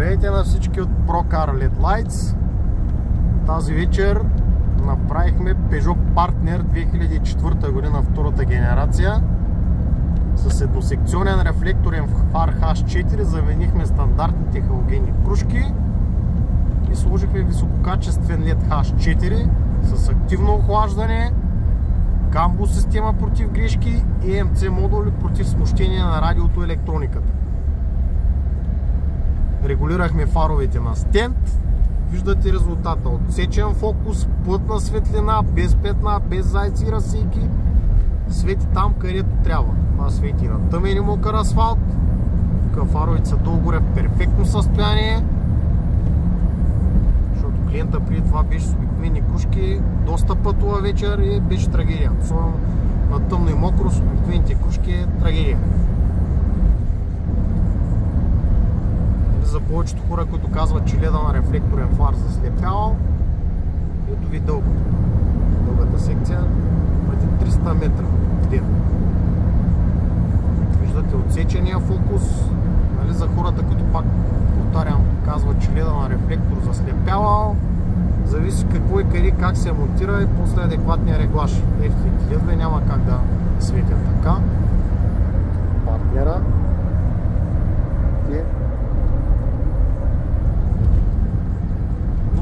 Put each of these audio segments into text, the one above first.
Здравейте на всички от ProCar LED Lights. Тази вечер направихме Peugeot Partner 2004 година, втората генерация. С едносекционен рефлекторен фар H4 заменихме стандартните халогенни кружки и сложихме висококачествен LED H4 с активно охлаждане, камбо система против грешки и EMC модули против смущение на радиото и електрониката. Регулирахме фаровете на стенд. Виждате резултата: отсечен фокус, плътна светлина, без петна, без зайци и разсейки. Свети там, където трябва. Това свети на тъмен и мокър асфалт. Тук фаровете са долу-горе в перфектно състояние, защото клиента преди това беше с обикновени кружки, доста пътува вечер и беше трагедия. Особено на тъмно и мокро с обикновените кружки е трагедия. За повечето хора, които казват, че леда на рефлекторен фар заслепявал, ето ви дългата секция, имате 300 метра ден. Виждате отсечения фокус, нали, за хората, които, пак повтарям, казват, че леда на рефлектор заслепявал, зависи какво и къде, как се монтира и после адекватния реглаж. Ефтите ледове няма как да светят така. Партнера.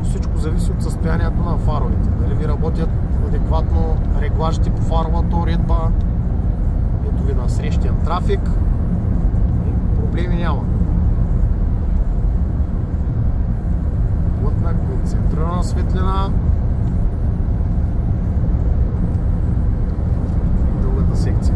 Всичко зависи от състоянието на фаровете. Дали ви работят адекватно реглажите по фаровата уредба, ето ви на срещен трафик, и проблеми няма. Плътна, концентрирана светлина и дългата секция.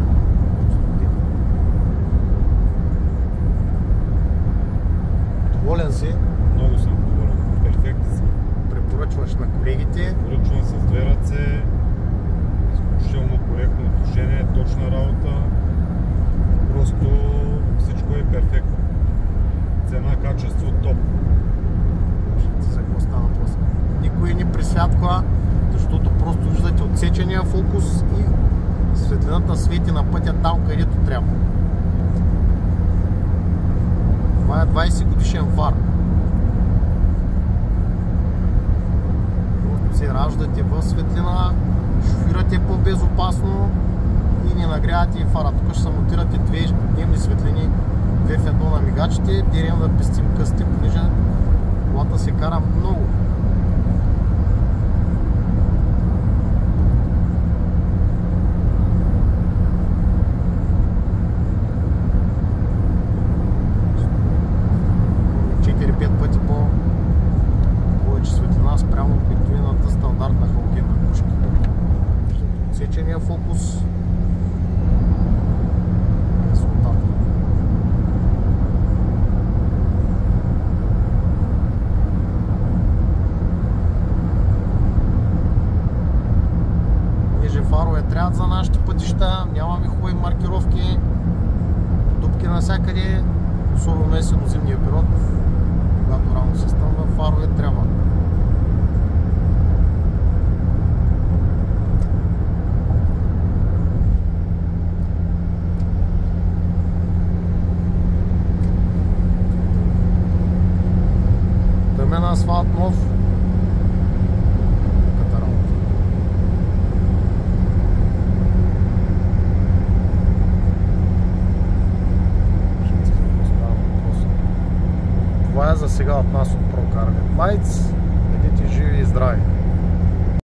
Доволен си? Много съм доволен. Перфектно си. Препоръчваш на колегите? Поръчвам с две ръце, изключително коректно отношение, точна работа. Просто всичко е перфектно. Цена, качество, топ. За какво става въпрос? Никой не присвятква, защото просто виждате отсечения фокус и светлината свети на пътя там, където трябва. Това е 20 годишен фар. Се раждате в светлина, шофирате по-безопасно и не нагрявате и фара. Тук ще се монтирате две дневни светлини, 2 в 1 на мигачите, дирем да пестим късите, понеже колата се кара много. Спрямо обикновената стандартна халогенна кружка. Отсечения фокус, резултат. Понеже фарове трябват за нашите пътища, нямаме хубави маркировки, дупки навсякъде, особено есенно-зимния период, когато рано се стъмва, фарове трябва. На асфалт нов. Това е за сега от нас от ProCar LED Lights. Бъдете живи и здрави!